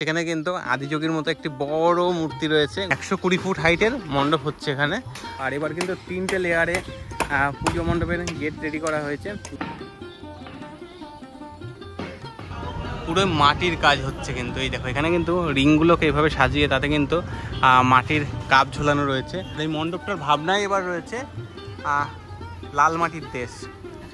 এখানে কিন্তু আদিযোগীর মতো একটি বড় মূর্তি রয়েছে, 120 ফুট হাইটের মণ্ডপ হচ্ছে এখানে। আর এবার কিন্তু 3টে লেয়ারে পুজো মণ্ডপের গেট রেডি করা হয়েছে। পুরো মাটির কাজ হচ্ছে কিন্তু, এই দেখো এখানে কিন্তু রিংগুলোকে এভাবে সাজিয়ে তাতে কিন্তু মাটির কাপ ঝোলানো রয়েছে। এই মণ্ডপটার ভাবনাই এবার রয়েছে লাল মাটির দেশ।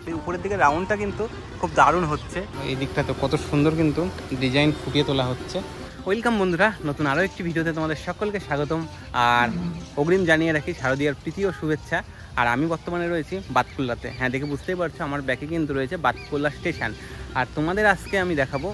এই উপরের দিকে রাউন্ডটা কিন্তু খুব দারুণ হচ্ছে। এই দিকটা তো কত সুন্দর কিন্তু ডিজাইন ফুটিয়ে তোলা হচ্ছে। ওয়েলকাম বন্ধুরা, নতুন আরও একটি ভিডিওতে তোমাদের সকলকে স্বাগতম। আর অগ্রিম জানিয়ে রাখি শারদীয়ার প্রীতি ও শুভেচ্ছা। আর আমি বর্তমানে রয়েছি বাতকুল্লাতে। হ্যাঁ, দেখে বুঝতেই পারছো আমার ব্যাকে কিন্তু রয়েছে বাতকুল্লা স্টেশন। আর তোমাদের আজকে আমি দেখাবো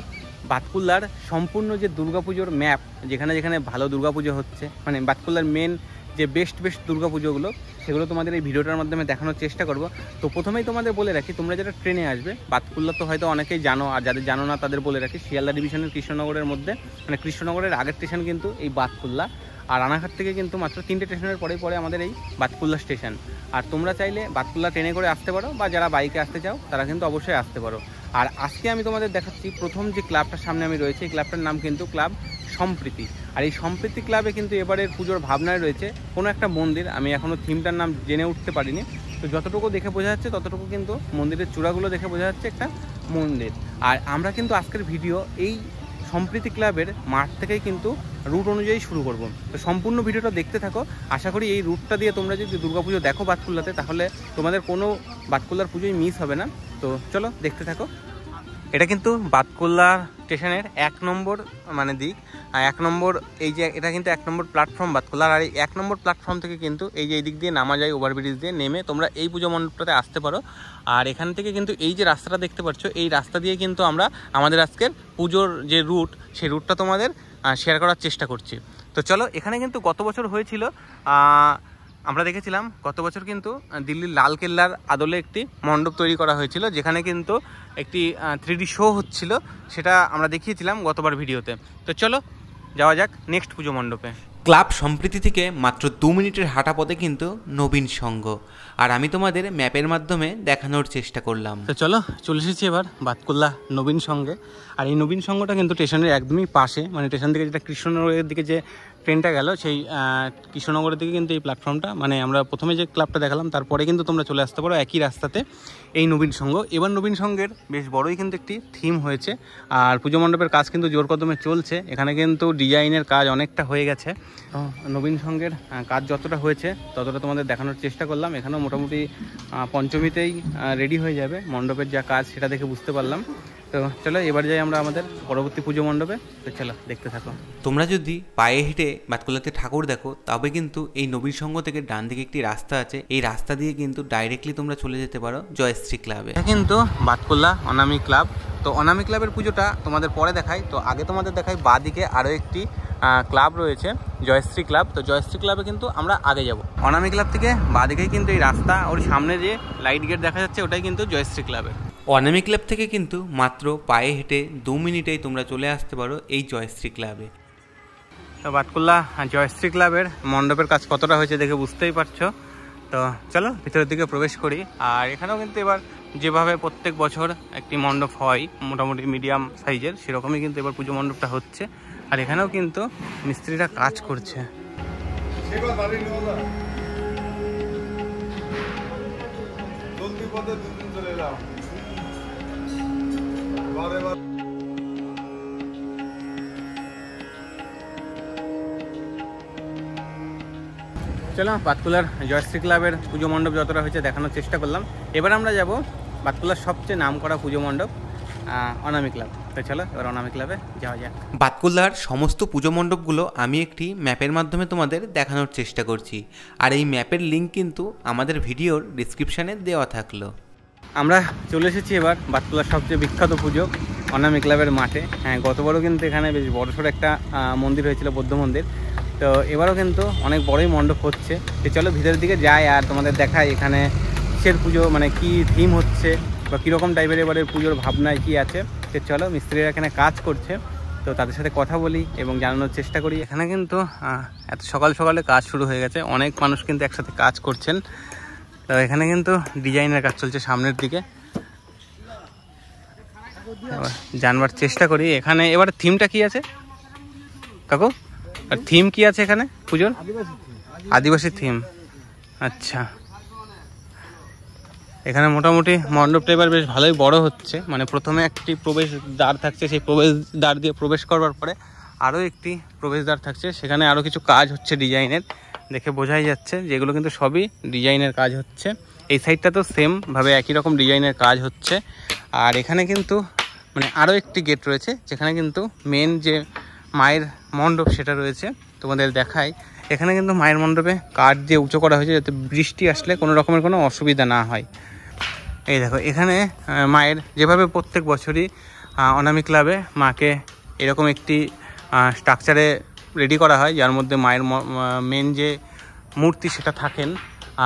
বাতকুল্লার সম্পূর্ণ যে দুর্গাপুজোর ম্যাপ, যেখানে যেখানে ভালো দুর্গাপুজো হচ্ছে, মানে বাতকুল্লার মেন যে বেস্ট দুর্গাপুজোগুলো, সেগুলো তোমাদের এই ভিডিওটার মাধ্যমে দেখানোর চেষ্টা করব। তো প্রথমেই তোমাদের বলে রাখি, তোমরা যারা ট্রেনে আসবে বাতকুল্লা তো হয়তো অনেকেই জানো, আর যাদের জানো না তাদের বলে রাখি, শিয়ালদা ডিভিশনের কৃষ্ণনগরের মধ্যে, মানে কৃষ্ণনগরের আগের স্টেশন কিন্তু এই বাতকুল্লা। আর রানাঘাট থেকে কিন্তু মাত্র 3টে স্টেশনের পরে আমাদের এই বাতকুল্লা স্টেশন। আর তোমরা চাইলে বাতকুল্লা ট্রেনে করে আসতে পারো, বা যারা বাইকে আসতে চাও তারা কিন্তু অবশ্যই আসতে পারো। আর আজকে আমি তোমাদের দেখাচ্ছি প্রথম যে ক্লাবটার সামনে আমি রয়েছে, এই ক্লাবটার নাম কিন্তু ক্লাব সম্প্রীতি। আর এই সম্প্রীতি ক্লাবে কিন্তু এবারের পুজোর ভাবনায় রয়েছে কোনো একটা মন্দির। আমি এখনও থিমটার নাম জেনে উঠতে পারিনি, তো যতটুকু দেখে বোঝা যাচ্ছে ততটুকু কিন্তু মন্দিরের চূড়াগুলো দেখে বোঝা যাচ্ছে একটা মন্দির। আর আমরা কিন্তু আজকের ভিডিও এই সম্প্রীতি ক্লাবের মাঠ থেকেই কিন্তু রুট অনুযায়ী শুরু করব। তো সম্পূর্ণ ভিডিওটা দেখতে থাকো। আশা করি এই রুটটা দিয়ে তোমরা যদি দুর্গাপুজো দেখো বাতকুল্লাতে, তাহলে তোমাদের কোনো বাতকুল্লার পুজোই মিস হবে না। তো চলো দেখতে থাকো। এটা কিন্তু বাতকুল্লা স্টেশনের 1 নম্বর মানে দিক, 1 নম্বর এই যে এটা কিন্তু 1 নম্বর প্ল্যাটফর্ম বাতকুল্লার। আর এই 1 নম্বর প্ল্যাটফর্ম থেকে কিন্তু এই যে এই দিক দিয়ে নামা যায়, ওভারব্রিজ দিয়ে নেমে তোমরা এই পুজো মণ্ডপটাতে আসতে পারো। আর এখান থেকে কিন্তু এই যে রাস্তাটা দেখতে পাচ্ছ, এই রাস্তা দিয়ে কিন্তু আমরা আমাদের আজকের পুজোর যে রুট, সেই রুটটা তোমাদের শেয়ার করার চেষ্টা করছি। তো চলো, এখানে কিন্তু গত বছর হয়েছিল, আমরা দেখেছিলাম গত বছর কিন্তু দিল্লির লালকেল্লার আদলে একটি মণ্ডপ তৈরি করা হয়েছিল, যেখানে কিন্তু একটি 3D শো হচ্ছিল, সেটা আমরা দেখিয়েছিলাম গতবার ভিডিওতে। তো চলো যাওয়া যাক নেক্সট পুজো মণ্ডপে। ক্লাব সম্প্রীতি থেকে মাত্র 2 মিনিটের হাঁটা পথে কিন্তু নবীন সংঘ, আর আমি তোমাদের ম্যাপের মাধ্যমে দেখানোর চেষ্টা করলাম। তো চলো চলে এসেছি এবার বাতকুল্লা নবীন সংঘে। আর এই নবীন সংঘটা কিন্তু স্টেশনের একদমই পাশে, মানে স্টেশন থেকে যেটা কৃষ্ণনগরের দিকে যে ট্রেনটা গেল, সেই কৃষ্ণনগরের দিকে কিন্তু এই প্ল্যাটফর্মটা, মানে আমরা প্রথমে যে ক্লাবটা দেখালাম তারপরে কিন্তু তোমরা চলে আসতে পারো একই রাস্তাতে এই নবীন সংঘ। এবার নবীন সংঘের বেশ বড়ই কিন্তু একটি থিম হয়েছে। আর পুজো মণ্ডপের কাজ কিন্তু জোর কদমে চলছে। এখানে কিন্তু ডিজাইনের কাজ অনেকটা হয়ে গেছে। নবীন সংঘের কাজ যতটা হয়েছে ততটা তোমাদের দেখানোর চেষ্টা করলাম। এখানেও মোটামুটি পঞ্চমীতেই রেডি হয়ে যাবে মণ্ডপের যা কাজ, সেটা দেখে বুঝতে পারলাম। তো চলো এবার যাই আমরা আমাদের পরবর্তী পুজো মণ্ডপে। তো চলো দেখতে থাকো। তোমরা যদি পায়ে হেঁটে বাতকুল্লাতে ঠাকুর দেখো, তবে কিন্তু এই নবীন সংঘ থেকে ডান দিকে একটি রাস্তা আছে, এই রাস্তা দিয়ে কিন্তু ডাইরেক্টলি তোমরা চলে যেতে পারো জয়শ্রী ক্লাবে। এটা কিন্তু বাতকুল্লা অনামী ক্লাব। তো অনামী ক্লাবের পুজোটা তোমাদের পরে দেখাই। তো আগে তোমাদের দেখাই বাঁদিকে আরও একটি ক্লাব রয়েছে, জয়শ্রী ক্লাব। তো জয়শ্রী ক্লাবে কিন্তু আমরা আগে যাব। অনামী ক্লাব থেকে বাঁদিকেই কিন্তু এই রাস্তা, ওর সামনে যে লাইট গেট দেখা যাচ্ছে ওটাই কিন্তু জয়শ্রী ক্লাবের। অনামী ক্লাব থেকে কিন্তু মাত্র পায়ে হেঁটে 2 মিনিটেই তোমরা চলে আসতে পারো এই জয়শ্রী ক্লাবে। তো বাতকুল্লা জয়শ্রী ক্লাবের মণ্ডপের কাজ কতটা হয়েছে দেখে বুঝতেই পারছো। তো চলো ভিতরের দিকে প্রবেশ করি। আর এখানেও কিন্তু এবার যেভাবে প্রত্যেক বছর একটি মণ্ডপ হয় মোটামুটি মিডিয়াম সাইজের, সেরকমই কিন্তু এবার পুজো মণ্ডপটা হচ্ছে। আর এখানেও কিন্তু মিস্ত্রিরা কাজ করছে। চলো বাতকুল্লার জয়শ্রী ক্লাবের পুজো মণ্ডপ যতটা হয়েছে দেখানোর চেষ্টা করলাম। এবার আমরা যাব বাতকুল্লার সবচেয়ে নাম করা পুজো মণ্ডপ অনামী ক্লাব। তো চলো এবার অনামী ক্লাবে যাওয়া যাক। বাতকুল্লার সমস্ত পুজো মণ্ডপগুলো আমি একটি ম্যাপের মাধ্যমে তোমাদের দেখানোর চেষ্টা করছি, আর এই ম্যাপের লিঙ্ক কিন্তু আমাদের ভিডিওর ডিসক্রিপশানে দেওয়া থাকলো। আমরা চলে এসেছি এবার বাতকুল্লার সবচেয়ে বিখ্যাত পুজো অনামী ক্লাবের মাঠে। হ্যাঁ, গতবারও কিন্তু এখানে বেশ বড়সড় একটা মন্দির হয়েছিল, বৌদ্ধ মন্দির। তো এবারও কিন্তু অনেক বড়ই মণ্ডপ হচ্ছে। তো চলো ভিতরের দিকে যাই আর তোমাদের দেখাই এখানে কিসের পুজো, মানে কি থিম হচ্ছে বা কীরকম টাইপের এবারের পুজোর ভাবনায় কি আছে। তো চলো মিস্ত্রিরা এখানে কাজ করছে, তো তাদের সাথে কথা বলি এবং জানানোর চেষ্টা করি। এখানে কিন্তু এত সকাল সকালে কাজ শুরু হয়ে গেছে, অনেক মানুষ কিন্তু একসাথে কাজ করছেন। তো এখানে কিন্তু ডিজাইনের কাজ চলছে সামনের দিকে। জানবার চেষ্টা করি এখানে এবার থিমটা কি আছে। কাকু আর থিম কি আছে এখানে পুজোর? আদিবাসী থিম। আচ্ছা, এখানে মোটামুটি মণ্ডপটা এবার বেশ ভালোই বড় হচ্ছে। মানে প্রথমে একটি প্রবেশ দ্বার থাকছে, সেই প্রবেশ দ্বার দিয়ে প্রবেশ করবার পরে আরও একটি প্রবেশ দ্বার থাকছে, সেখানে আরও কিছু কাজ হচ্ছে ডিজাইনের, দেখে বোঝাই যাচ্ছে যেগুলো কিন্তু সবই ডিজাইনের কাজ হচ্ছে। এই সাইডটা তো সেমভাবে একই রকম ডিজাইনের কাজ হচ্ছে। আর এখানে কিন্তু মানে আরও একটি গেট রয়েছে, যেখানে কিন্তু মেন যে মায়ের মণ্ডপ সেটা রয়েছে, তোমাদের দেখাই। এখানে কিন্তু মায়ের মণ্ডপে কাঠ দিয়ে উঁচু করা হয়েছে, যাতে বৃষ্টি আসলে কোনো রকমের কোনো অসুবিধা না হয়। এই দেখো, এখানে মায়ের যেভাবে প্রত্যেক বছরই অনামি ক্লাবে মাকে এরকম একটি স্ট্রাকচারে রেডি করা হয়, যার মধ্যে মায়ের মেন যে মূর্তি সেটা থাকেন।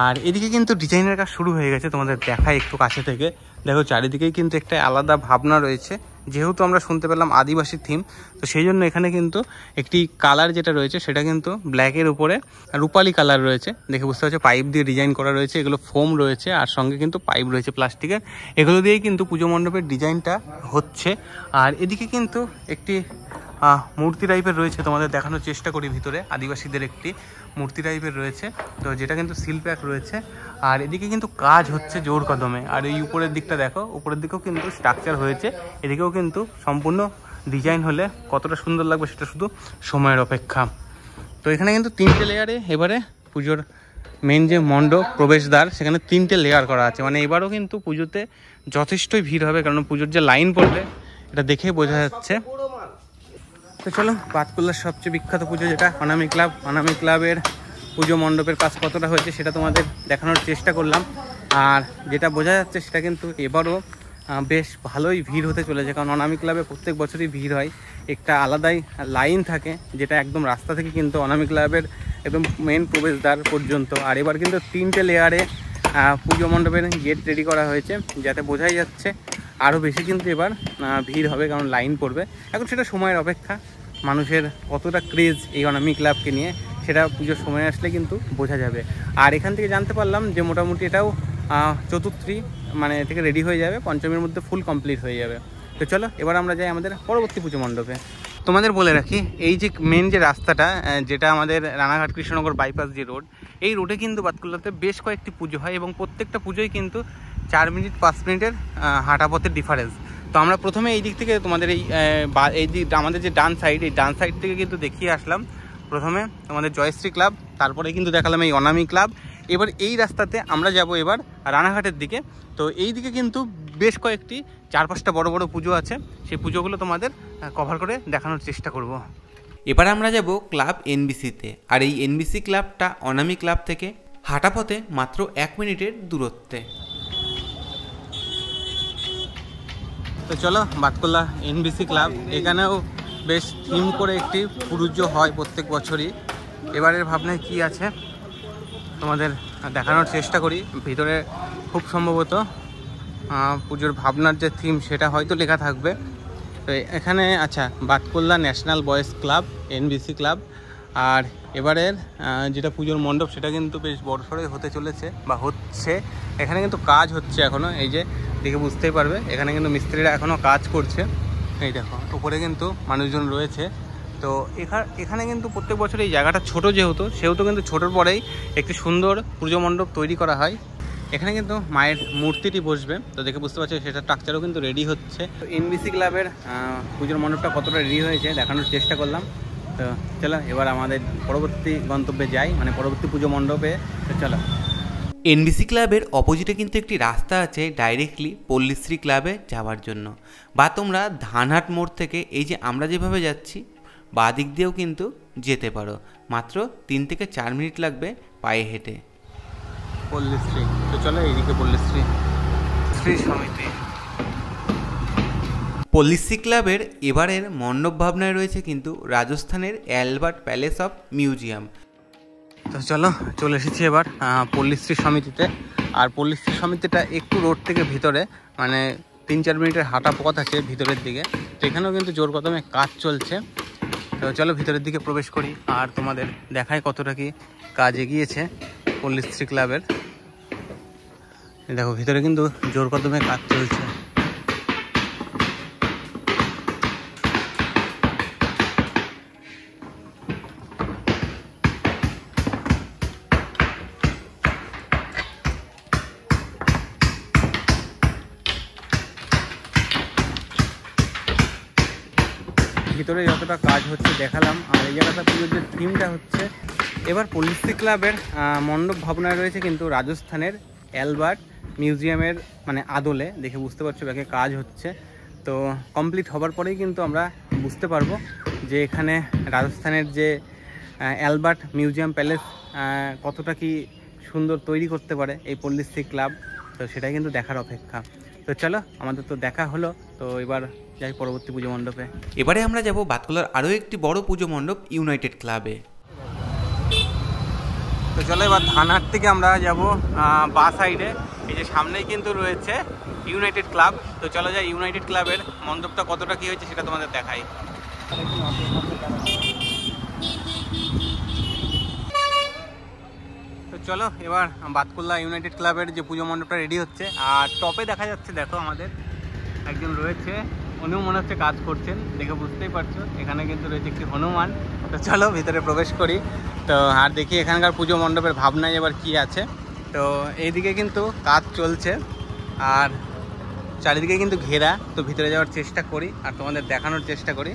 আর এদিকে কিন্তু ডিজাইনের কাজ শুরু হয়ে গেছে, তোমাদের দেখায় একটু কাছে থেকে। দেখো চারিদিকেই কিন্তু একটা আলাদা ভাবনা রয়েছে, যেহেতু আমরা শুনতে পেলাম আদিবাসী থিম, তো সেই জন্য এখানে কিন্তু একটি কালার যেটা রয়েছে সেটা কিন্তু ব্ল্যাকের উপরে রূপালি কালার রয়েছে, দেখে বুঝতে পারছো। পাইপ দিয়ে ডিজাইন করা রয়েছে, এগুলো ফোম রয়েছে, আর সঙ্গে কিন্তু পাইপ রয়েছে প্লাস্টিকের। এগুলো দিয়েই কিন্তু পুজো মণ্ডপের ডিজাইনটা হচ্ছে। আর এদিকে কিন্তু একটি মূর্তি টাইপের রয়েছে, তোমাদের দেখানোর চেষ্টা করি। ভিতরে আদিবাসীদের একটি মূর্তি টাইপের রয়েছে, তো যেটা কিন্তু সিল প্যাক রয়েছে। আর এদিকে কিন্তু কাজ হচ্ছে জোর কদমে। আর এই উপরের দিকটা দেখো, উপরের দিকেও কিন্তু স্ট্রাকচার হয়েছে, এদিকেও কিন্তু সম্পূর্ণ ডিজাইন হলে কতটা সুন্দর লাগবে সেটা শুধু সময়ের অপেক্ষা। তো এখানে কিন্তু 3টে লেয়ারে এবারে পুজোর মেন যে মণ্ডপ প্রবেশদ্বার, সেখানে 3টে লেয়ার করা আছে। মানে এবারও কিন্তু পুজোতে যথেষ্টই ভিড় হবে, কারণ পুজোর যে লাইন পড়বে এটা দেখেই বোঝা যাচ্ছে। তো চলো, বাতকুল্লার সবচেয়ে বিখ্যাত পুজো যেটা অনামি ক্লাব, অনামি ক্লাবের পুজো মণ্ডপের কাজ কতটা হয়েছে সেটা তোমাদের দেখানোর চেষ্টা করলাম। আর যেটা বোঝা যাচ্ছে সেটা কিন্তু এবারও বেশ ভালোই ভিড় হতে চলেছে, কারণ অনামি ক্লাবে প্রত্যেক বছরই ভিড় হয়। একটা আলাদাই লাইন থাকে, যেটা একদম রাস্তা থেকে কিন্তু অনামি ক্লাবের একদম মেন প্রবেশদ্বার পর্যন্ত। আর এবার কিন্তু 3টে লেয়ারে পুজো মণ্ডপের গেট রেডি করা হয়েছে, যাতে বোঝাই যাচ্ছে আরও বেশি কিন্তু এবার ভিড় হবে, কারণ লাইন পড়বে। এখন সেটা সময়ের অপেক্ষা, মানুষের কতটা ক্রেজ এই অনামি ক্লাবকে নিয়ে সেটা পুজোর সময় আসলে কিন্তু বোঝা যাবে। আর এখান থেকে জানতে পারলাম যে মোটামুটি এটাও চতুর্থী মানে থেকে রেডি হয়ে যাবে, পঞ্চমীর মধ্যে ফুল কমপ্লিট হয়ে যাবে। তো চলো এবার আমরা যাই আমাদের পরবর্তী পুজো মণ্ডপে। তোমাদের বলে রাখি, এই যে মেন যে রাস্তাটা, যেটা আমাদের রানাঘাট কৃষ্ণনগর বাইপাস যে রোড, এই রোডে কিন্তু বাতকুল্লাতে বেশ কয়েকটি পুজো হয়, এবং প্রত্যেকটা পুজোই কিন্তু 4 মিনিট 5 মিনিটের হাঁটা পথের ডিফারেন্স। তো আমরা প্রথমে এই দিক থেকে তোমাদের এই দিক আমাদের যে ডান সাইড, এই ডান সাইড থেকে কিন্তু দেখিয়ে আসলাম প্রথমে আমাদের জয়শ্রী ক্লাব, তারপরে কিন্তু দেখালাম এই অনামি ক্লাব। এবার এই রাস্তাতে আমরা যাব এবার রানাঘাটের দিকে। তো এই দিকে কিন্তু বেশ কয়েকটি 4-5টা বড় বড় পুজো আছে, সেই পুজোগুলো তোমাদের কভার করে দেখানোর চেষ্টা করব। এবার আমরা যাব ক্লাব এনবিসিতে। আর এই এনবিসি ক্লাবটা অনামি ক্লাব থেকে হাঁটা পথে মাত্র 1 মিনিটের দূরত্বে। তো চলো, বাতকুল্লা এনবিসি ক্লাব, এখানেও বেশ থিম করে একটি পুজো হয় প্রত্যেক বছরই। এবারের ভাবনায় কি আছে তোমাদের দেখানোর চেষ্টা করি। ভিতরে খুব সম্ভবত পুজোর ভাবনার যে থিম সেটা হয়তো লেখা থাকবে। তো এখানে আচ্ছা, Batkulla national boys club NBC club. আর এবারের যেটা পুজোর মণ্ডপ সেটা কিন্তু বেশ বড়সড়ই হতে চলেছে বা হচ্ছে। এখানে কিন্তু কাজ হচ্ছে এখনও, এই যে দেখে বুঝতেই পারবে, এখানে কিন্তু মিস্ত্রিরা এখনও কাজ করছে। এই দেখো উপরে কিন্তু মানুষজন রয়েছে। তো এখানে কিন্তু প্রত্যেক বছর এই জায়গাটা ছোট সেহেতু কিন্তু ছোটোর পরেই একটি সুন্দর পুজো মণ্ডপ তৈরি করা হয়। এখানে কিন্তু মায়ের মূর্তিটি বসবে, তো দেখে বুঝতে পারছি সেটা স্ট্রাকচারও কিন্তু রেডি হচ্ছে। তো এনবিসি ক্লাবের পুজোর মণ্ডপটা কতটা রেডি হয়েছে দেখানোর চেষ্টা করলাম। তো চলো এবার আমাদের পরবর্তী গন্তব্যে যাই, মানে পরবর্তী পুজো মণ্ডপে। তো চলো, এনবিসি ক্লাবের অপোজিটে কিন্তু একটি রাস্তা আছে ডাইরেক্টলি পল্লীশ্রী ক্লাবে যাওয়ার জন্য। বা তোমরা ধানহাট মোড় থেকে এই যে আমরা যেভাবে যাচ্ছি বাঁ দিক দিয়েও কিন্তু যেতে পারো, মাত্র 3 থেকে 4 মিনিট লাগবে পায়ে হেঁটে। পল্লীশ্রী, তো চলো এইদিকে পল্লীশ্রী সমিতি। পল্লীশ্রী ক্লাবের এবারের মণ্ডপ ভাবনায় রয়েছে কিন্তু রাজস্থানের অ্যালবার্ট প্যালেস অফ মিউজিয়াম। তো চলো চলে এসেছি এবার পল্লীশ্রী সমিতিতে। আর পল্লীশ্রী সমিতিটা একটু রোড থেকে ভিতরে, মানে 3-4 মিনিটের হাঁটা পথ আছে ভিতরের দিকে। তো এখানেও কিন্তু জোর কদমে কাজ চলছে। তো চলো ভিতরের দিকে প্রবেশ করি আর তোমাদের দেখায় কতটা কি কাজ এগিয়েছে পল্লীশ্রী ক্লাবের। দেখো ভিতরে কিন্তু জোর কদমে কাজ চলছে। ভিতরে যতটা কাজ হচ্ছে দেখালাম। আর এই জায়গাটা পুরো যে থিমটা হচ্ছে, এবার পল্লীশ্রী ক্লাবের মণ্ডপ ভাবনায় রয়েছে কিন্তু রাজস্থানের অ্যালবার্ট মিউজিয়ামের মানে আদলে। দেখে বুঝতে পারছো ব্যাকে কাজ হচ্ছে। তো কমপ্লিট হবার পরেই কিন্তু আমরা বুঝতে পারবো যে এখানে রাজস্থানের যে অ্যালবার্ট মিউজিয়াম প্যালেস কতটা কি সুন্দর তৈরি করতে পারে এই পল্লীশ্রী ক্লাব। তো সেটাই কিন্তু দেখার অপেক্ষা। তো চলো, আমাদের তো দেখা হলো, তো এবার যাই পরবর্তী পুজো মণ্ডপে। এবারে আমরা যাব বাতকুলার আরও একটি বড় পুজো মণ্ডপ ইউনাইটেড ক্লাবে। তো চলো এবার ধানহাট থেকে আমরা যাব বা সাইডে। এই যে সামনেই কিন্তু রয়েছে ইউনাইটেড ক্লাব। তো চলো যাই ইউনাইটেড ক্লাবের মণ্ডপটা কতটা কি হয়েছে সেটা তোমাদের দেখাই। তো চলো এবার বাতকুল্লা ইউনাইটেড ক্লাবের যে পুজো মণ্ডপটা রেডি হচ্ছে। আর টপে দেখা যাচ্ছে, দেখো আমাদের একজন রয়েছে, উনিও মনে হচ্ছে কাজ করছেন, দেখে বুঝতেই পারছো। এখানে কিন্তু রয়েছে একটি হনুমান। তো চলো ভিতরে প্রবেশ করি। তো আর দেখি এখানকার পুজো মণ্ডপের ভাবনায় এবার কি আছে। তো এইদিকে কিন্তু কাজ চলছে আর চারিদিকে কিন্তু ঘেরা। তো ভিতরে যাওয়ার চেষ্টা করি আর তোমাদের দেখানোর চেষ্টা করি।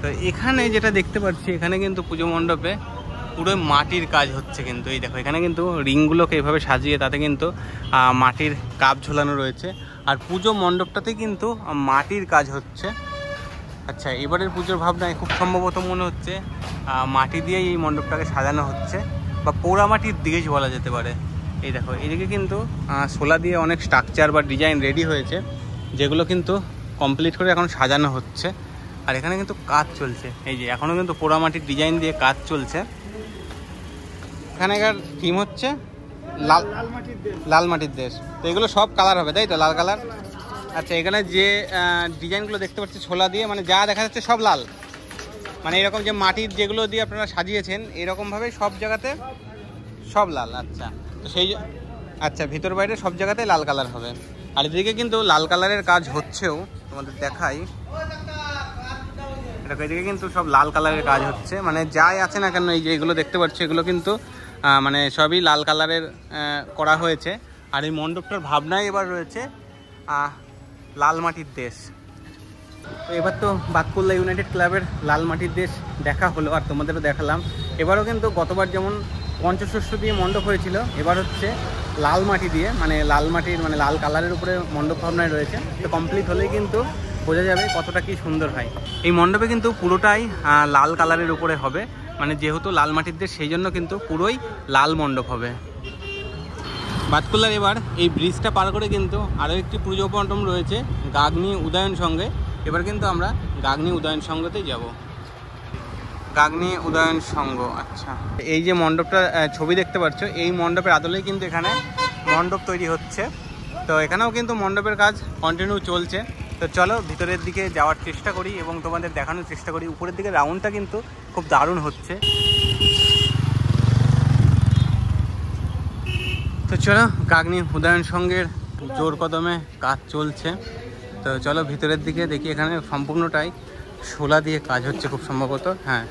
তো এখানে যেটা দেখতে পাচ্ছি, এখানে কিন্তু পুজো মণ্ডপে পুরো মাটির কাজ হচ্ছে কিন্তু। এই দেখো এখানে কিন্তু রিংগুলোকে এভাবে সাজিয়ে তাতে কিন্তু মাটির কাপ ঝোলানো রয়েছে। আর পুজো মণ্ডপটাতে কিন্তু মাটির কাজ হচ্ছে। আচ্ছা, এবারের পুজোর ভাবনায় খুব সম্ভবত মনে হচ্ছে মাটি দিয়েই এই মণ্ডপটাকে সাজানো হচ্ছে, বা পোড়া মাটির দেশ বলা যেতে পারে। এই দেখো এদিকে কিন্তু শোলা দিয়ে অনেক স্ট্রাকচার বা ডিজাইন রেডি হয়েছে, যেগুলো কিন্তু কমপ্লিট করে এখন সাজানো হচ্ছে। আর এখানে কিন্তু কাজ চলছে, এই যে এখনও কিন্তু পোড়া মাটির ডিজাইন দিয়ে কাজ চলছে। এখানকার থিম হচ্ছে লাল মাটির দেশ। তো এগুলো সব কালার হবে, তাই তো? লাল কালার। আচ্ছা, এখানে যে ডিজাইনগুলো দেখতে পাচ্ছি ছোলা দিয়ে, মানে যা দেখা যাচ্ছে সব লাল, মানে এরকম যে মাটির যেগুলো দিয়ে আপনারা সাজিয়েছেন এরকমভাবে সব জায়গাতে সব লাল। আচ্ছা, তো সেই আচ্ছা ভিতর বাইরে সব জায়গাতে লাল কালার হবে। আর এদিকে কিন্তু লাল কালারের কাজ হচ্ছেও, তোমাদের দেখাই। এদিকে কিন্তু সব লাল কালারের কাজ হচ্ছে, মানে যাই আছে না কেন এই যে এগুলো দেখতে পাচ্ছি এগুলো কিন্তু মানে সবই লাল কালারের করা হয়েছে। আর এই মণ্ডপটার ভাবনায় এবার রয়েছে লাল মাটির দেশ। তো এবার তো বাতকুল্লা ইউনাইটেড ক্লাবের লাল মাটির দেশ দেখা হলো আর তোমাদেরও দেখালাম। এবারও কিন্তু গতবার যেমন পঞ্চশস্য দিয়ে মণ্ডপ হয়েছিল, এবার হচ্ছে লাল মাটি দিয়ে, মানে লাল মাটির মানে লাল কালারের উপরে মণ্ডপ ভাবনায় রয়েছে। তো কমপ্লিট হলেই কিন্তু বোঝা যাবে কতটা কি সুন্দর হয়। এই মণ্ডপে কিন্তু পুরোটাই লাল কালারের উপরে হবে, মানে যেহেতু লাল মাটির দেশ সেই জন্য কিন্তু পুরোই লাল মণ্ডপ হবে। বাতকুল্লার এবার এই ব্রিজটা পার করে কিন্তু আরও একটি পুজো মণ্ডপ রয়েছে, গাগনি উদয়ন সঙ্গে। এবার কিন্তু আমরা গাগনি উদয়ন সঙ্গতেই যাব। গাগনি উদয়ন সঙ্গ। আচ্ছা, এই যে মণ্ডপটা ছবি দেখতে পাচ্ছ, এই মণ্ডপের আদলেই কিন্তু এখানে মণ্ডপ তৈরি হচ্ছে। তো এখানেও কিন্তু মণ্ডপের কাজ কন্টিনিউ চলছে। তো চলো ভিতরের দিকে যাওয়ার চেষ্টা করি এবং তোমাদের দেখানোর চেষ্টা করি। উপরের দিকে রাউন্ডটা কিন্তু খুব দারুণ হচ্ছে। তো চলো, গাগনি উদয়ন সঙ্গের জোর কদমে কাজ চলছে। তো চলো ভিতরের দিকে দেখি। এখানে সম্পূর্ণটাই শোলা দিয়ে কাজ হচ্ছে খুব সম্ভবত। হ্যাঁ,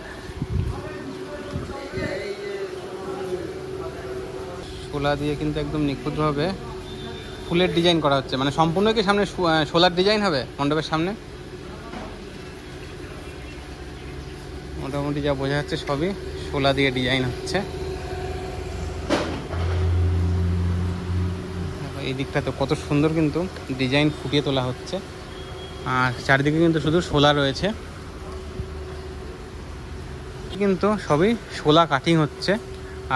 শোলা দিয়ে কিন্তু একদম নিখুঁতভাবে ফুলের ডিজাইন করা হচ্ছে, মানে সম্পূর্ণ কি সামনে শোলার ডিজাইন হবে মণ্ডপের সামনে? মোটামুটি যা বোঝা যাচ্ছে সবই শোলা দিয়ে ডিজাইন হচ্ছে। এই দিকটা তো কত সুন্দর কিন্তু ডিজাইন ফুটিয়ে তোলা হচ্ছে। আর চারিদিকে কিন্তু শুধু শোলা রয়েছে, কিন্তু সবই শোলা কাটিং হচ্ছে।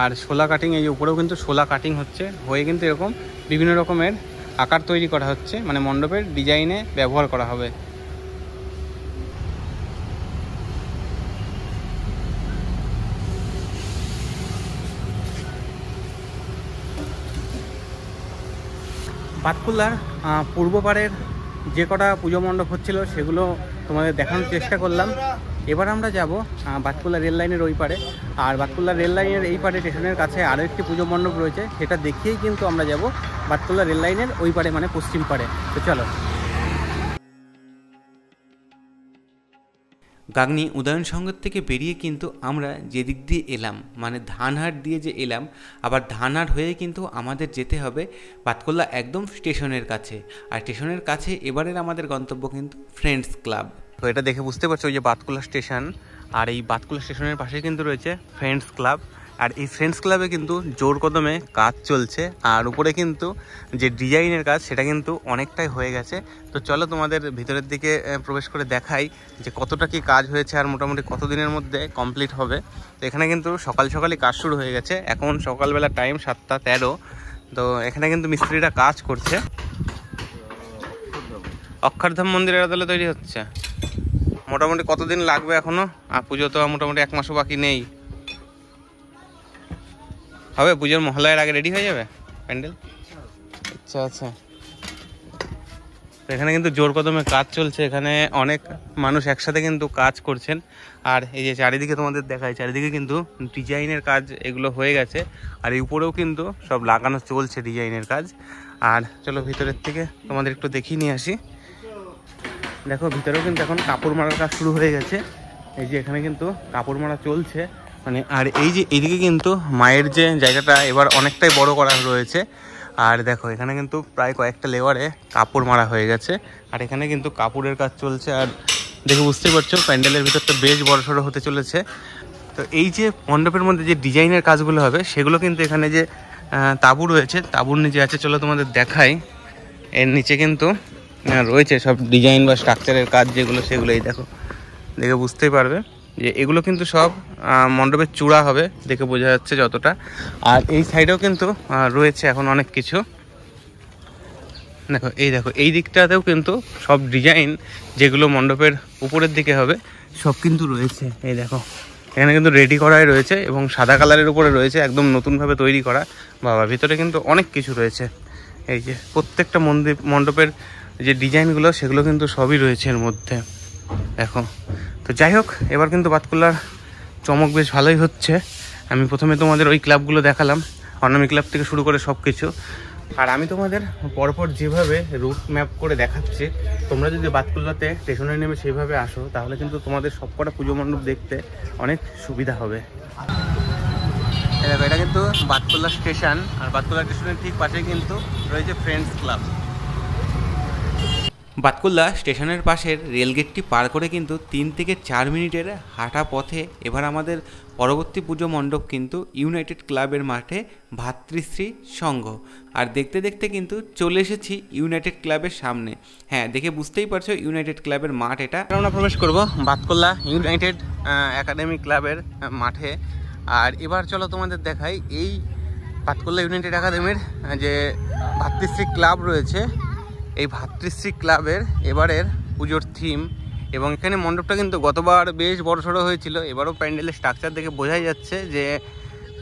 আর শোলা কাটিং এই উপরেও কিন্তু শোলা কাটিং হচ্ছে, হয়ে কিন্তু এরকম বিভিন্ন রকমের আকার তৈরি করা হচ্ছে, মানে মণ্ডপের ডিজাইনে ব্যবহার করা হবে। বাতকুল্লার পূর্ব পাড়ের যে কটা পুজো মণ্ডপ হচ্ছিল সেগুলো তোমাদের দেখানোর চেষ্টা করলাম। এবার আমরা যাব বাতকুল্লা রেল লাইনের ওই পারে। আর বাতকুল্লা রেল লাইনের এই পারে স্টেশনের কাছে আরও একটি পুজো মণ্ডপ রয়েছে, সেটা দেখিয়েই কিন্তু আমরা যাব বাতকুল্লা রেল লাইনের ওই পারে, মানে পশ্চিম পারে। তো চলো। গাংনী উদয়ন সংঘ থেকে বেরিয়ে কিন্তু আমরা যেদিক দিয়ে এলাম মানে ধানহাট দিয়ে যে এলাম, আবার ধানহাট হয়ে কিন্তু আমাদের যেতে হবে বাতকুল্লা একদম স্টেশনের কাছে। আর স্টেশনের কাছে এবারের আমাদের গন্তব্য কিন্তু ফ্রেন্ডস ক্লাব। তো এটা দেখে বুঝতে পারছো ওই যে বাতকুল্লা স্টেশন, আর এই বাতকুল্লা স্টেশনের পাশে কিন্তু রয়েছে ফ্রেন্ডস ক্লাব। আর এই ফ্রেন্ডস ক্লাবে কিন্তু জোর কদমে কাজ চলছে, আর উপরে কিন্তু যে ডিজাইনের কাজ সেটা কিন্তু অনেকটাই হয়ে গেছে। তো চলো তোমাদের ভিতরের দিকে প্রবেশ করে দেখাই যে কতটা কি কাজ হয়েছে আর মোটামুটি কতদিনের মধ্যে কমপ্লিট হবে। তো এখানে কিন্তু সকাল সকালই কাজ শুরু হয়ে গেছে, এখন সকালবেলা টাইম 7:13। তো এখানে কিন্তু মিস্ত্রিরা কাজ করছে। অক্ষরধাম মন্দিরের আদলে তৈরি হচ্ছে। মোটামুটি কতদিন লাগবে এখনো? আর পুজো তো মোটামুটি 1 মাসও বাকি নেই। হবে পুজোর মহলার আগে রেডি হয়ে যাবে প্যান্ডেল? আচ্ছা আচ্ছা। তো এখানে কিন্তু জোর কদমে কাজ চলছে, এখানে অনেক মানুষ একসাথে কিন্তু কাজ করছেন। আর এই যে চারিদিকে তোমাদের দেখায়, চারিদিকে কিন্তু ডিজাইনের কাজ এগুলো হয়ে গেছে, আর এই উপরেও কিন্তু সব লাগানো চলছে ডিজাইনের কাজ। আর চলো ভিতরের থেকে তোমাদের একটু দেখিয়ে নিয়ে আসি। দেখো ভিতরেও কিন্তু এখন কাপড় মারার কাজ শুরু হয়ে গেছে। এই যে এখানে কিন্তু কাপড় মারা চলছে মানে। আর এই যে এইদিকে কিন্তু মায়ের যে জায়গাটা এবার অনেকটাই বড় করা রয়েছে। আর দেখো এখানে কিন্তু প্রায় কয়েকটা লেয়ারে কাপড় মারা হয়ে গেছে, আর এখানে কিন্তু কাপড়ের কাজ চলছে। আর দেখে বুঝতেই পারছো প্যান্ডেলের ভিতরটা বেশ বড়সড় হতে চলেছে। তো এই যে মণ্ডপের মধ্যে যে ডিজাইনের কাজগুলো হবে সেগুলো কিন্তু এখানে যে তাঁবু রয়েছে, তাঁবুর নিচে আছে, চলো তোমাদের দেখাই। এর নিচে কিন্তু রয়েছে সব ডিজাইন বা স্ট্রাকচারের কাজ যেগুলো, সেগুলোই দেখো, দেখে বুঝতেই পারবে যে এগুলো কিন্তু সব মণ্ডপের চূড়া হবে, দেখে বোঝা যাচ্ছে যতটা। আর এই সাইডেও কিন্তু রয়েছে এখন অনেক কিছু। দেখো এই দিকটাতেও কিন্তু সব ডিজাইন যেগুলো মণ্ডপের উপরের দিকে হবে সব কিন্তু রয়েছে। এই দেখো এখানে কিন্তু রেডি করাই রয়েছে এবং সাদা কালারের উপরে রয়েছে, একদম নতুনভাবে তৈরি করা। বাবা ভিতরে কিন্তু অনেক কিছু রয়েছে। এই যে প্রত্যেকটা মণ্ডপের যে ডিজাইনগুলো সেগুলো কিন্তু সবই রয়েছে এর মধ্যে, দেখো। তো যাই হোক, এবার কিন্তু বাতকুল্লার চমক বেশ ভালোই হচ্ছে। আমি প্রথমে তোমাদের ওই ক্লাবগুলো দেখালাম, অনামি ক্লাব থেকে শুরু করে সব কিছু। আর আমি তোমাদের পরপর যেভাবে রুট ম্যাপ করে দেখাচ্ছি, তোমরা যদি বাতকুল্লাতে স্টেশনে নেমে সেইভাবে আসো তাহলে কিন্তু তোমাদের সবকটা পুজো মণ্ডপ দেখতে অনেক সুবিধা হবে। দেখো এটা কিন্তু বাতকুল্লা স্টেশন, আর বাতকুল্লা স্টেশনের ঠিক পাশে কিন্তু রয়েছে ফ্রেন্ডস ক্লাব। বাতকুল্লা স্টেশনের পাশের রেলগেটটি পার করে কিন্তু 3 থেকে 4 মিনিটের হাঁটা পথে এবার আমাদের পরবর্তী পুজো মণ্ডপ কিন্তু ইউনাইটেড ক্লাবের মাঠে ভাতৃশ্রী সংঘ। আর দেখতে দেখতে কিন্তু চলে এসেছি ইউনাইটেড ক্লাবের সামনে। হ্যাঁ, দেখে বুঝতেই পারছো ইউনাইটেড ক্লাবের মাঠ এটা। আমরা প্রবেশ করব বাতকুল্লা ইউনাইটেড একাডেমি ক্লাবের মাঠে। আর এবার চলো তোমাদের দেখাই এই বাতকুল্লা ইউনাইটেড একাডেমির যে ভাতৃশ্রী ক্লাব রয়েছে, এই ভাতৃশ্রী ক্লাবের এবারের পুজোর থিম। এবং এখানে মণ্ডপটা কিন্তু গতবার বেশ বড়সড় হয়েছিল, এবারও প্যান্ডেলের স্ট্রাকচার দেখে বোঝাই যাচ্ছে যে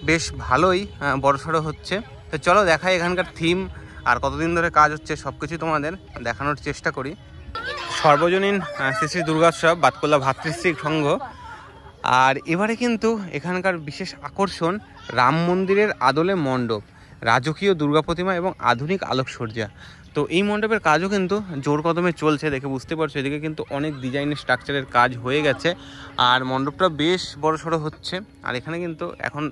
বেশ ভালোই বড়সড় হচ্ছে। তো চলো দেখাই এখানকার থিম আর কতদিন ধরে কাজ হচ্ছে সব কিছু তোমাদের দেখানোর চেষ্টা করি। সর্বজনীন শ্রী শ্রী দুর্গোৎসব বাতকুল্লা ভাতৃশ্রী সংঘ। আর এবারে কিন্তু এখানকার বিশেষ আকর্ষণ রাম মন্দিরের আদলে মণ্ডপ, রাজকীয় দুর্গা প্রতিমা এবং আধুনিক আলোকসজ্জা। তো এই মণ্ডপের কাজও কিন্তু জোর কদমে চলছে, দেখে বুঝতে পারছো এদিকে কিন্তু অনেক ডিজাইনের স্ট্রাকচারের কাজ হয়ে গেছে, আর মণ্ডপটা বেশ বড়সড় হচ্ছে। আর এখানে কিন্তু এখন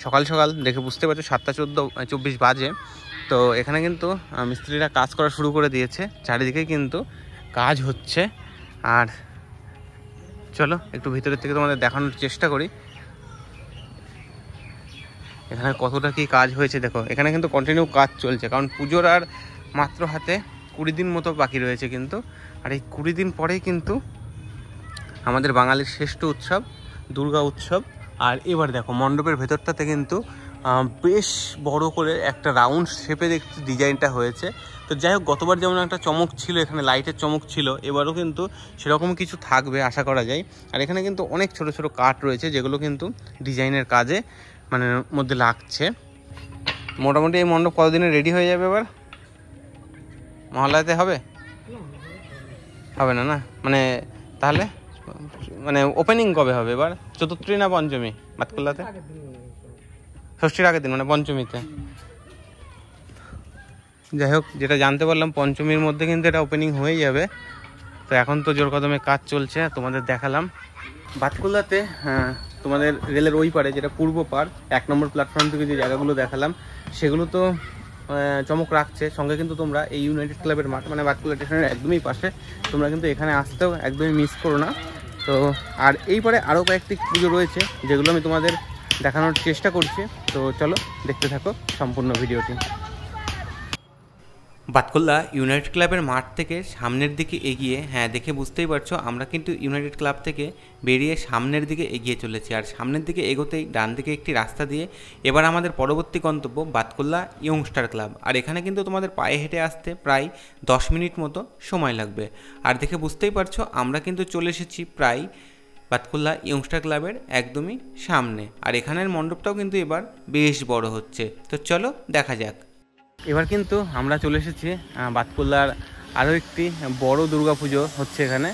সকাল সকাল দেখে বুঝতে পারছো 7:24 বাজে। তো এখানে কিন্তু মিস্ত্রিরা কাজ করা শুরু করে দিয়েছে, চারিদিকে কিন্তু কাজ হচ্ছে। আর চলো একটু ভিতরের থেকে তোমাদের দেখানোর চেষ্টা করি এখানে কতটা কি কাজ হয়েছে। দেখো এখানে কিন্তু কন্টিনিউ কাজ চলছে, কারণ পুজোর আর মাত্র হাতে 20 দিন মতো বাকি রয়েছে কিন্তু। আর এই 20 দিন পরেই কিন্তু আমাদের বাঙালির শ্রেষ্ঠ উৎসব দুর্গা উৎসব। আর এবার দেখো মণ্ডপের ভেতরটাতে কিন্তু বেশ বড় করে একটা রাউন্ড শেপে দেখতে ডিজাইনটা হয়েছে। তো যাই হোক, গতবার যেমন একটা চমক ছিল, এখানে লাইটের চমক ছিল, এবারও কিন্তু সেরকম কিছু থাকবে আশা করা যায়। আর এখানে কিন্তু অনেক ছোট ছোট কাঠ রয়েছে যেগুলো কিন্তু ডিজাইনের কাজে মানে মধ্যে লাগছে। মোটামুটি এই মণ্ডপ কতদিনে রেডি হয়ে যাবে এবার? মহলাতে হবে না না মানে তাহলে মানে ওপেনিং কবে হবে এবার? চতুর্থী না পঞ্চমী বাতকুল্লাতে? ষষ্ঠীর আগের দিন মানে পঞ্চমীতে। যাই হোক, যেটা জানতে পারলাম পঞ্চমীর মধ্যে কিন্তু এটা ওপেনিং হয়ে যাবে। তো এখন তো জোর কদমে কাজ চলছে, তোমাদের দেখালাম। বাতকুল্লাতে তোমাদের রেলের ওই পারে, যেটা পূর্ব পার 1 নম্বর প্ল্যাটফর্ম থেকে যে জায়গাগুলো দেখালাম সেগুলো তো চমক রাখছে। সঙ্গে কিন্তু তোমরা এই ইউনাইটেড ক্লাবের মাঠ, মানে বাতকুল্লা স্টেশনের একদমই পাশে, তোমরা কিন্তু এখানে আসতেও একদমই মিস করো না। তো আর এই পারে আরও কয়েকটি পুজো রয়েছে যেগুলো আমি তোমাদের দেখানোর চেষ্টা করছি। তো চলো দেখতে থাকো সম্পূর্ণ ভিডিওটি। বাতকুল্লা ইউনাইটেড ক্লাবের মাঠ থেকে সামনের দিকে এগিয়ে, হ্যাঁ দেখে বুঝতেই পারছো আমরা কিন্তু ইউনাইটেড ক্লাব থেকে বেরিয়ে সামনের দিকে এগিয়ে চলেছি। আর সামনের দিকে এগোতেই ডান দিকে একটি রাস্তা দিয়ে এবার আমাদের পরবর্তী গন্তব্য বাতকুল্লা ইয়ংস্টার ক্লাব। আর এখানে কিন্তু তোমাদের পায়ে হেঁটে আসতে প্রায় 10 মিনিট মতো সময় লাগবে। আর দেখে বুঝতেই পারছো আমরা কিন্তু চলে এসেছি প্রায় বাতকুল্লা ইয়ংস্টার ক্লাবের একদমই সামনে। আর এখানের মণ্ডপটাও কিন্তু এবার বেশ বড় হচ্ছে। তো চলো দেখা যাক। এবার কিন্তু আমরা চলে এসেছি বাতকুল্লার আরও একটি বড় দুর্গাপুজো হচ্ছে এখানে,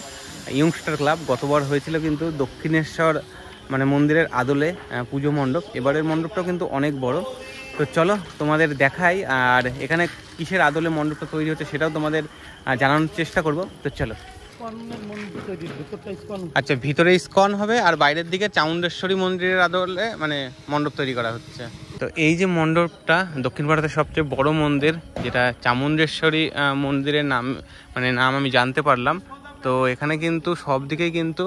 ইয়ংস্টার ক্লাব। গতবার হয়েছিল কিন্তু দক্ষিণেশ্বর মানে মন্দিরের আদলে পুজো মণ্ডপ, এবারের মণ্ডপটাও কিন্তু অনেক বড়। তো চলো তোমাদের দেখাই, আর এখানে কিসের আদলে মণ্ডপটা তৈরি হচ্ছে সেটাও তোমাদের জানানোর চেষ্টা করব। তো চলো। আচ্ছা, ভিতরে ইস্কন হবে আর বাইরের দিকে চামুণ্ডেশ্বরী মন্দিরের আদলে মানে মণ্ডপ তৈরি করা হচ্ছে। তো এই যে মণ্ডপটা দক্ষিণ ভারতের সবচেয়ে বড় মন্দির, যেটা চামুণ্ডেশ্বরী মন্দিরের নাম আমি জানতে পারলাম। তো এখানে কিন্তু সব দিকেই কিন্তু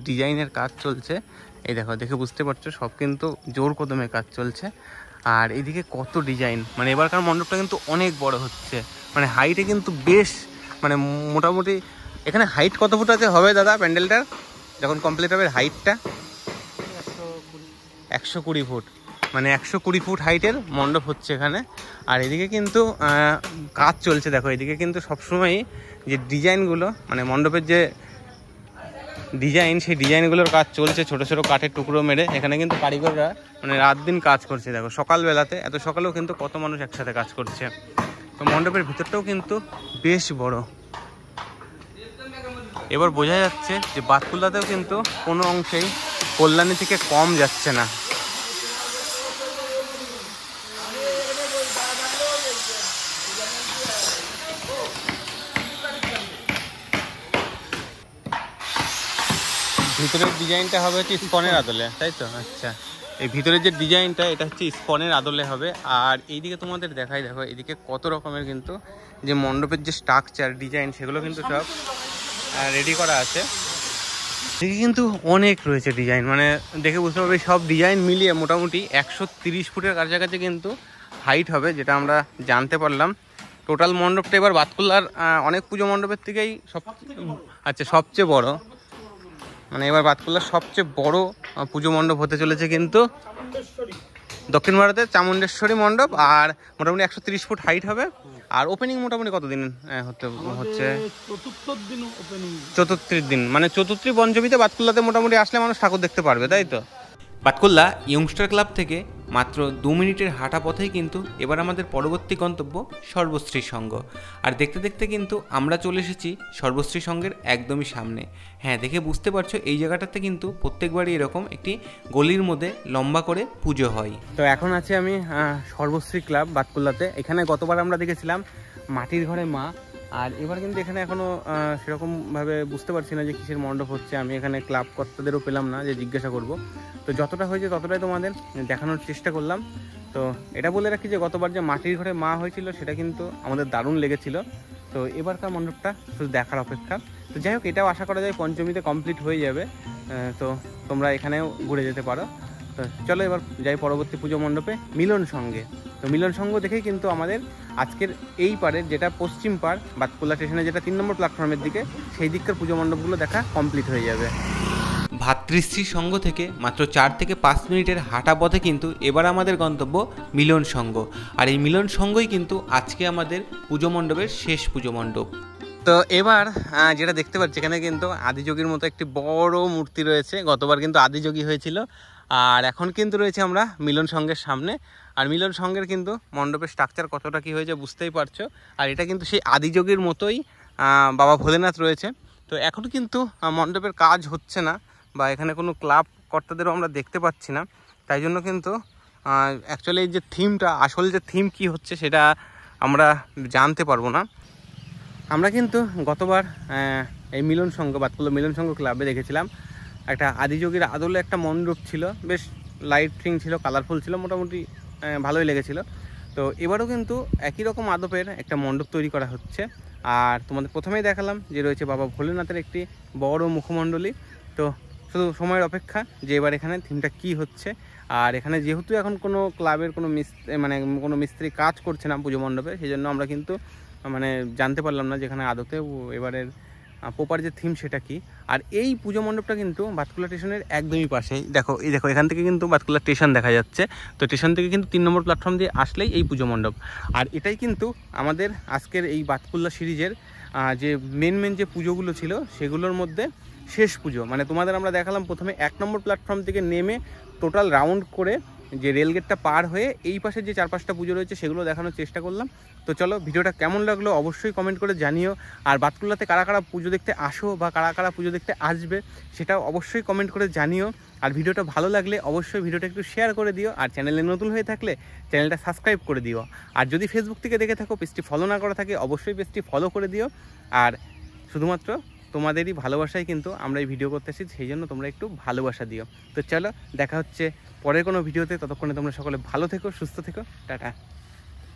ডিজাইনের কাজ চলছে। এই দেখো, দেখে বুঝতে পারছো সব কিন্তু জোর কদমে কাজ চলছে। আর এইদিকে কত ডিজাইন, মানে এবারকার মণ্ডপটা কিন্তু অনেক বড় হচ্ছে, মানে হাইটে কিন্তু বেশ মানে মোটামুটি। এখানে হাইট কত ফুট আছে হবে দাদা প্যান্ডেলটার যখন কমপ্লিট হবে? হাইটটা 120 ফুট, মানে 120 ফুট হাইটের মণ্ডপ হচ্ছে এখানে। আর এদিকে কিন্তু কাজ চলছে। দেখো এদিকে কিন্তু সবসময়ই যে ডিজাইনগুলো, মানে মণ্ডপের যে ডিজাইন, সেই ডিজাইনগুলোর কাজ চলছে ছোট ছোট কাঠের টুকরো মেরে। এখানে কিন্তু কারিগররা মানে রাত দিন কাজ করছে। দেখো সকালবেলাতে, এত সকালেও কিন্তু কত মানুষ একসাথে কাজ করছে। তো মণ্ডপের ভিতরটাও কিন্তু বেশ বড়। এবার বোঝা যাচ্ছে যে বাতকুল্লাতেও কিন্তু কোনো অংশেই কল্যাণী থেকে কম যাচ্ছে না। ভিতরের ডিজাইনটা হবে হচ্ছে ইস্কনের আদলে, তাই তো? আচ্ছা, এই ভিতরের যে ডিজাইনটা এটা হচ্ছে ইস্কনের আদলে হবে। আর এইদিকে তোমাদের দেখাই, দেখো এইদিকে কত রকমের কিন্তু যে মণ্ডপের যে স্ট্রাকচার ডিজাইন সেগুলো কিন্তু সব রেডি করা আছে। এদিকে কিন্তু অনেক রয়েছে ডিজাইন, মানে দেখে বুঝতে পারবে সব ডিজাইন মিলিয়ে মোটামুটি 130 ফুটের কাছাকাছি কিন্তু হাইট হবে, যেটা আমরা জানতে পারলাম। টোটাল মণ্ডপটা এবার বাতকুল্লার অনেক পুজো মণ্ডপের থেকেই সবচেয়ে বড়, মানে এবার বাতকুল্লার সবচেয়ে বড় পুজো মণ্ডপ হতে চলেছে কিন্তু দক্ষিণ ভারতের চামুণ্ডেশ্বরী মণ্ডপ। আর মোটামুটি 130 ফুট হাইট হবে। আর ওপেনিং মোটামুটি কতদিন হচ্ছে? চতুর্থীর দিন, মানে চতুর্থী পঞ্চমীতে বাতকুল্লাতে মোটামুটি আসলে মানুষ ঠাকুর দেখতে পারবে, তাই তো? বাতকুল্লা ইয়ংস্টার ক্লাব থেকে মাত্র 2 মিনিটের হাঁটা পথেই কিন্তু এবার আমাদের পরবর্তী গন্তব্য সর্বশ্রী সংঘ। আর দেখতে দেখতে কিন্তু আমরা চলে এসেছি সর্বশ্রী সংঘের একদমই সামনে। হ্যাঁ, দেখে বুঝতে পারছো এই জায়গাটাতে কিন্তু প্রত্যেকবারই এরকম একটি গলির মধ্যে লম্বা করে পুজো হয়। তো এখন আছি আমি সর্বশ্রী ক্লাব বাতকুল্লাতে। এখানে গতবার আমরা দেখেছিলাম মাটির ঘরে মা। আর এবার কিন্তু এখানে এখনও সেরকমভাবে বুঝতে পারছি না যে কিসের মণ্ডপ হচ্ছে। আমি এখানে ক্লাব কর্তাদেরও পেলাম না যে জিজ্ঞাসা করব। তো যতটা হয়েছে ততটাই তোমাদের দেখানোর চেষ্টা করলাম। তো এটা বলে রাখি যে গতবার যে মাটির ঘরে মা হয়েছিল সেটা কিন্তু আমাদের দারুণ লেগেছিল। তো এবারকার মণ্ডপটা শুধু দেখার অপেক্ষা। তো যাই হোক, এটাও আশা করা যায় পঞ্চমীতে কমপ্লিট হয়ে যাবে। তো তোমরা এখানেও ঘুরে যেতে পারো। তো চলো এবার যাই পরবর্তী পুজো মণ্ডপে, মিলন সঙ্গে। তো মিলন সঙ্গ দেখেই কিন্তু আমাদের আজকের এই পাড়ের, যেটা পশ্চিম পাড় বাতকুল্লা স্টেশনে, যেটা 3 নম্বর প্ল্যাটফর্মের দিকে, সেই দিককার পুজো মণ্ডপগুলো দেখা কমপ্লিট হয়ে যাবে। ভাতৃশ্রী সংঘ থেকে মাত্র 4 থেকে 5 মিনিটের হাঁটা পথে কিন্তু এবার আমাদের গন্তব্য মিলন সংঘ। আর এই মিলন সংঘই কিন্তু আজকে আমাদের পুজো মণ্ডপের শেষ পুজো মণ্ডপ। তো এবার যেটা দেখতে পাচ্ছি, এখানে কিন্তু আদিযোগীর মতো একটি বড় মূর্তি রয়েছে। গতবার কিন্তু আদিযোগী হয়েছিল। আর এখন কিন্তু রয়েছে আমরা মিলন সংঘের সামনে। আর মিলন সংঘের কিন্তু মণ্ডপের স্ট্রাকচার কতটা কী হয়েছে বুঝতেই পারছো। আর এটা কিন্তু সেই আদিযোগীর মতোই বাবা ভোলেনাথ রয়েছে। তো এখন কিন্তু মণ্ডপের কাজ হচ্ছে না, বা এখানে কোনো ক্লাব কর্তাদেরও আমরা দেখতে পাচ্ছি না। তাই জন্য কিন্তু অ্যাকচুয়ালি এই যে থিমটা, আসল যে থিম কী হচ্ছে সেটা আমরা জানতে পারবো না। আমরা কিন্তু গতবার এই মিলন সংঘ, বাতকুল্লা মিলন সংঘ ক্লাবে দেখেছিলাম একটা আদিযোগীর আদলে একটা মণ্ডপ ছিল, বেশ লাইটিং ছিল, কালারফুল ছিল, মোটামুটি ভালোই লেগেছিল। তো এবারও কিন্তু একই রকম আদবের একটা মণ্ডপ তৈরি করা হচ্ছে। আর তোমাদের প্রথমেই দেখালাম যে রয়েছে বাবা ভোলেনাথের একটি বড় মুখমণ্ডলী। তো শুধু সময়ের অপেক্ষা যে এবার এখানে থিমটা কি হচ্ছে। আর এখানে যেহেতু এখন কোনো ক্লাবের কোনো কোনো মিস্ত্রি কাজ করছে না পুজো মণ্ডপে, সেই জন্য আমরা কিন্তু জানতে পারলাম না যেখানে আদতে এবারের প্রপার যে থিম সেটা কি। আর এই পুজো মণ্ডপটা কিন্তু বাতকুল্লা স্টেশনের একদমই পাশেই, দেখো এখান থেকে কিন্তু বাতকুল্লা স্টেশন দেখা যাচ্ছে। তো স্টেশন থেকে কিন্তু 3 নম্বর প্ল্যাটফর্ম দিয়ে আসলেই এই পুজো মণ্ডপ। আর এটাই কিন্তু আমাদের আজকের এই বাতকুল্লা সিরিজের যে মেন যে পুজোগুলো ছিল সেগুলোর মধ্যে শেষ পুজো। তোমাদের আমরা দেখালাম প্রথমে 1 নম্বর প্ল্যাটফর্ম থেকে নেমে টোটাল রাউন্ড করে যে রেলগেটটা পার হয়ে এই পাশে যে 4-5টা পুজো রয়েছে সেগুলো দেখানোর চেষ্টা করলাম। তো চলো, ভিডিওটা কেমন লাগলো অবশ্যই কমেন্ট করে জানিও। আর বাতকুল্লাতে কারা কারা পুজো দেখতে আসো বা কারা কারা পুজো দেখতে আসবে সেটাও অবশ্যই কমেন্ট করে জানিও। আর ভিডিওটা ভালো লাগলে অবশ্যই ভিডিওটা একটু শেয়ার করে দিও। আর চ্যানেলে নতুন হয়ে থাকলে চ্যানেলটা সাবস্ক্রাইব করে দিও। আর যদি ফেসবুক থেকে দেখে থাকো, পেজটি ফলো না করা থাকে, অবশ্যই পেজটি ফলো করে দিও। আর শুধুমাত্র তোমাদেরই ভালোবাসায় কিন্তু আমরা এই ভিডিও করতেছি, সেই জন্য তোমরা একটু ভালোবাসা দিও। তো চলো, দেখা হচ্ছে পরের কোনো ভিডিওতে। ততক্ষণে তোমরা সকলে ভালো থেকো, সুস্থ থেকো, টাটা।